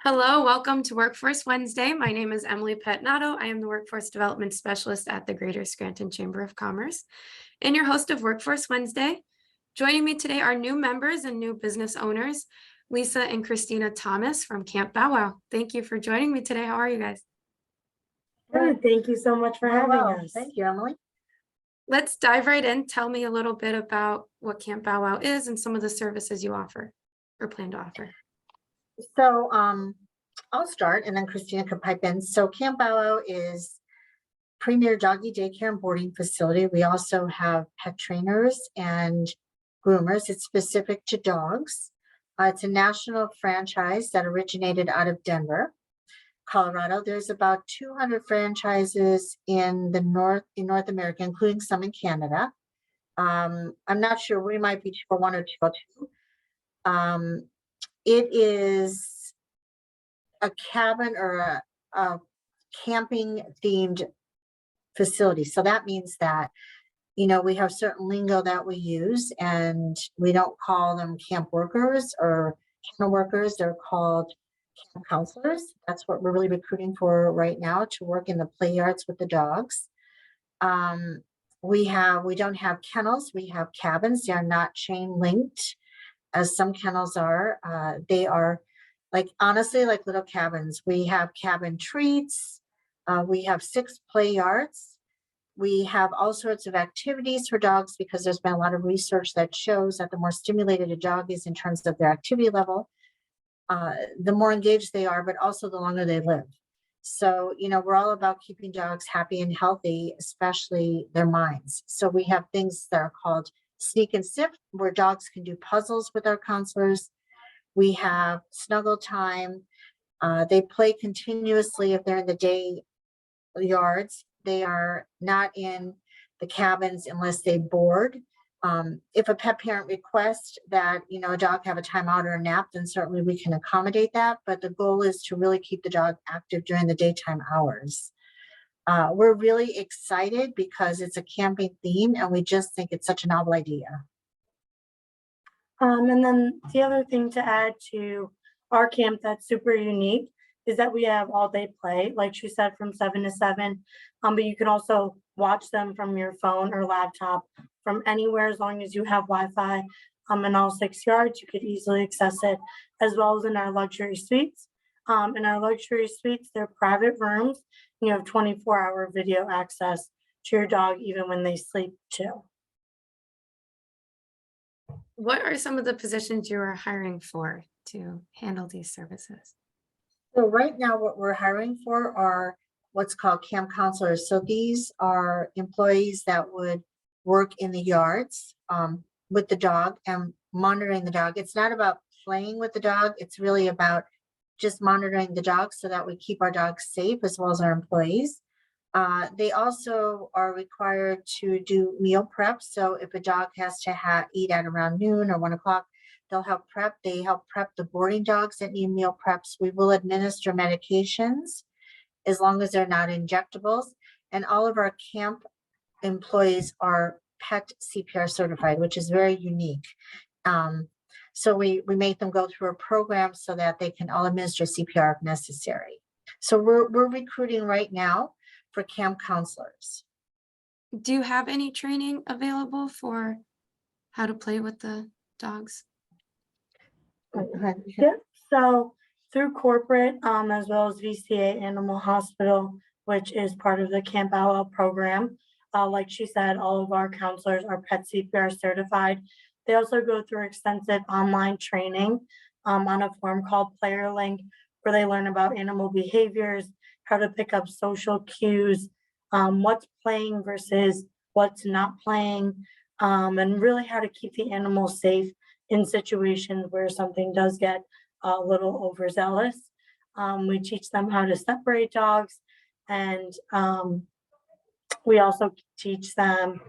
Hello, welcome to Workforce Wednesday. My name is Emily Petnato. I am the Workforce Development Specialist at the Greater Scranton Chamber of Commerce and your host of Workforce Wednesday. Joining me today are new members and new business owners, Lisa and Christina Thomas from Camp Bow Wow. Thank you for joining me today. How are you guys? Good. Thank you so much for having us. Thank you, Emily. Let's dive right in. Tell me a little bit about what Camp Bow Wow is and some of the services you offer or plan to offer. So I'll start and then Christina can pipe in. So Camp Bow Wow is premier doggy daycare and boarding facility. We also have pet trainers and groomers. It's specific to dogs. It's a national franchise that originated out of Denver, Colorado. There's about 200 franchises in North America, including some in Canada. I'm not sure, we might be for 1 or 2. It is a cabin or a camping themed facility. So that means that, we have certain lingo that we use, and we don't call them camp workers or kennel workers. They're called camp counselors. That's what we're really recruiting for right now, to work in the play yards with the dogs. We don't have kennels. We have cabins. They are not chain linked as some kennels are. They are honestly like little cabins. We have cabin treats. We have 6 play yards. We have all sorts of activities for dogs, because there's been a lot of research that shows that the more stimulated a dog is in terms of their activity level, the more engaged they are, but also the longer they live. So, we're all about keeping dogs happy and healthy, especially their minds. So we have things that are called Sneak and Sip, where dogs can do puzzles with our counselors. We have snuggle time. They play continuously if they're in the day yards. They are not in the cabins unless they board. If a pet parent requests that, a dog have a timeout or a nap, then certainly we can accommodate that. But the goal is to really keep the dog active during the daytime hours. We're really excited because it's a camping theme, and we just think it's such a novel idea. And then the other thing to add to our camp that's super unique is that we have all day play, like she said, from 7 to 7. But you can also watch them from your phone or laptop from anywhere, as long as you have Wi-Fi. In all 6 yards, you could easily access it, as well as in our luxury suites. In our luxury suites, they're private rooms. You have 24-hour video access to your dog, even when they sleep too. What are some of the positions you are hiring for to handle these services? So right now, what we're hiring for are what's called camp counselors. So these are employees that would work in the yards with the dog and monitoring the dog. It's not about playing with the dog. It's really about just monitoring the dog so that we keep our dogs safe, as well as our employees. They also are required to do meal prep. So if a dog has to eat at around noon or 1 o'clock, they'll help prep. They help prep the boarding dogs that need meal preps. We will administer medications as long as they're not injectables. And all of our camp employees are PET CPR certified, which is very unique. So we make them go through a program so that they can all administer CPR if necessary. So we're recruiting right now for camp counselors. Do you have any training available for how to play with the dogs? Yep. So through corporate, as well as VCA Animal Hospital, which is part of the Camp Bow Wow program, like she said, all of our counselors are PET CPR certified. They also go through extensive online training on a form called PlayerLink, where they learn about animal behaviors, how to pick up social cues, what's playing versus what's not playing, and really how to keep the animal safe in situations where something does get a little overzealous. We teach them how to separate dogs, and we also teach them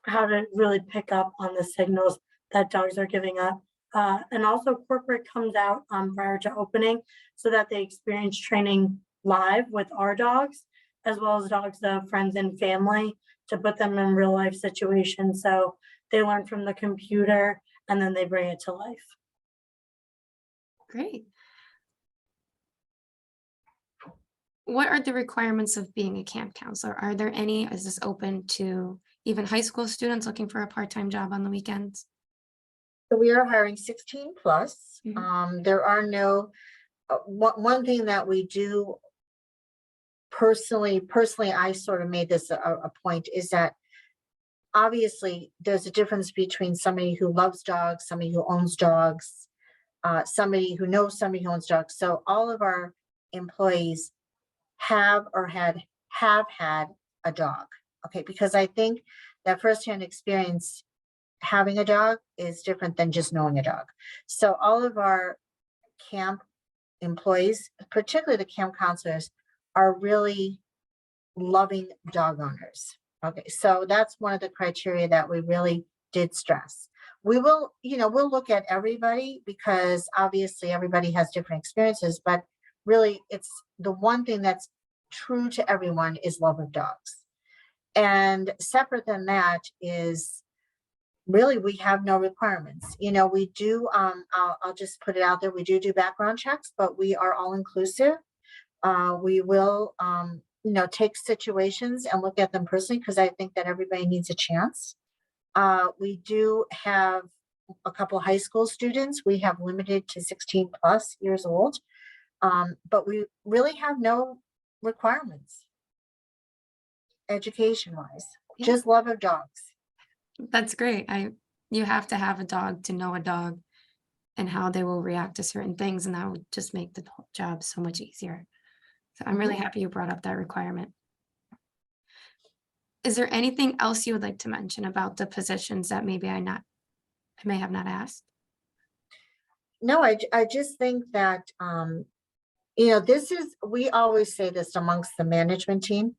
how to really pick up on the signals that dogs are giving up. And also corporate comes out prior to opening, so that they experience training live with our dogs, as well as dogs of friends and family, to put them in real life situations. So they learn from the computer and then they bring it to life. Great. what are the requirements of being a camp counselor? Are there any? Is this open to even high school students looking for a part-time job on the weekends? So we are hiring 16 plus. Mhm. There are no, one thing that we do personally, I sort of made this a point is that obviously there's a difference between somebody who loves dogs, somebody who owns dogs, somebody who knows somebody who owns dogs. So all of our employees have had a dog. Okay, because I think that firsthand experience having a dog is different than just knowing a dog. So all of our camp employees, particularly the camp counselors, are really loving dog owners. Okay, so that's one of the criteria that we really did stress. We will, we'll look at everybody because obviously everybody has different experiences, but really it's the one thing that's true to everyone is love of dogs. And separate than that is really we have no requirements. We do, I'll just put it out there, we do background checks, but we are all inclusive. We will, take situations and look at them personally because I think that everybody needs a chance. We do have a couple high school students. We have limited to 16 plus years old, but we really have no requirements education wise, Yeah. just love of dogs. That's great. You have to have a dog to know a dog and how they will react to certain things, and that would just make the whole job so much easier. So I'm really happy you brought up that requirement. Is there anything else you would like to mention about the positions that maybe I may have not asked? No, I just think that, we always say this amongst the management team,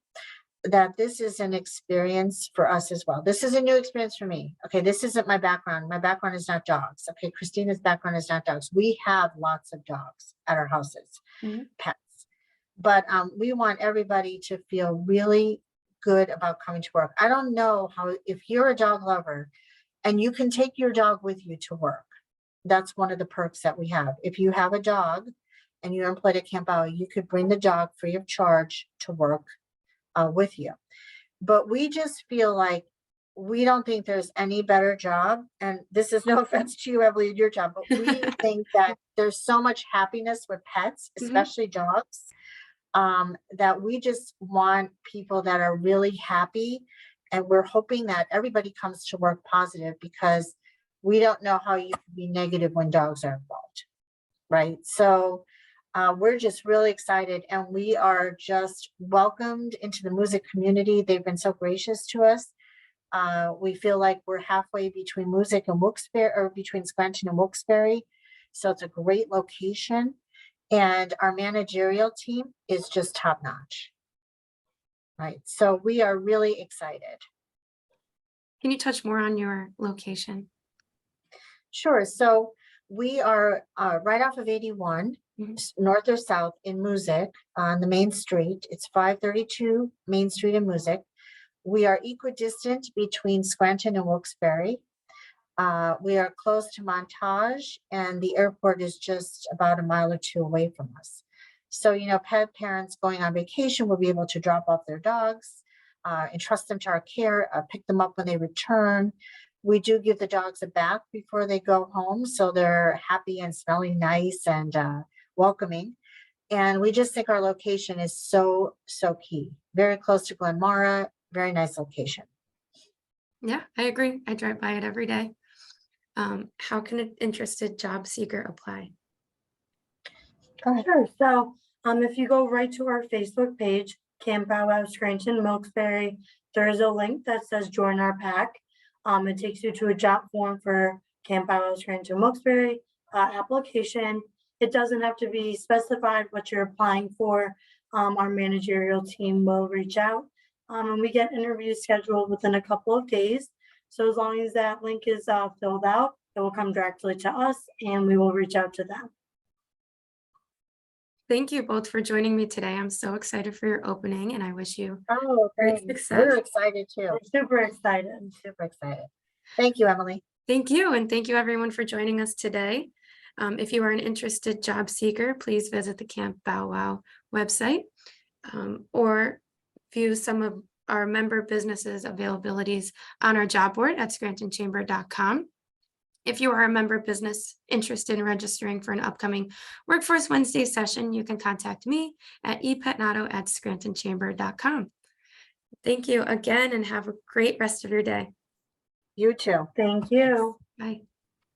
that this is an experience for us as well. This is a new experience for me. Okay, this isn't my background. My background is not dogs. Okay, Christina's background is not dogs. We have lots of dogs at our houses, Mhm. pets. But we want everybody to feel really good about coming to work. I don't know if you're a dog lover and you can take your dog with you to work. That's one of the perks that we have. If you have a dog and you're employed at Camp Auer, you could bring the dog free of charge to work with you. But we just feel like we don't think there's any better job. And this is no offense to you, Emily, your job, but we think that there's so much happiness with pets, especially dogs, that we just want people that are really happy. And we're hoping that everybody comes to work positive because we don't know how you can be negative when dogs are involved. Right. So we're just really excited and we are just welcomed into the music community. They've been so gracious to us. We feel like we're halfway between music and Wilkes-Barre, or between Scranton and Wilkes-Barre. So it's a great location. And our managerial team is just top notch. Right. So we are really excited. Can you touch more on your location? Sure. So we are right off of 81, north or south in Music on the main street. It's 532 Main Street in Music. We are equidistant between Scranton and Wilkes-Barre. We are close to Montage and the airport is just about a mile or two away from us. So, pet parents going on vacation will be able to drop off their dogs, entrust them to our care, pick them up when they return. We do give the dogs a bath before they go home, so they're happy and smelling nice and welcoming. And we just think our location is so key. Very close to Glenmara, very nice location. Yeah, I agree. I drive by it every day. How can an interested job seeker apply? Go ahead. Sure. So if you go right to our Facebook page, Camp Auer Scranton Wilkes-Barre, there is a link that says join our pack. It takes you to a job form for Camp Auer Scranton Wilkes-Barre application. It doesn't have to be specified what you're applying for. Our managerial team will reach out and we get interviews scheduled within a couple of days. So as long as that link is filled out, it will come directly to us and we will reach out to them. Thank you both for joining me today. I'm so excited for your opening and I wish you Great success. We're excited too. We're super excited. Super excited. Thank you, Emily. Thank you. And thank you everyone for joining us today. If you are an interested job seeker, please visit the Camp Bow Wow website. or view some of our member businesses availabilities on our job board at scrantonchamber.com. If you are a member business interested in registering for an upcoming Workforce Wednesday session, you can contact me at epetnato@scrantonchamber.com. Thank you again and have a great rest of your day. You too. Thank you. Bye.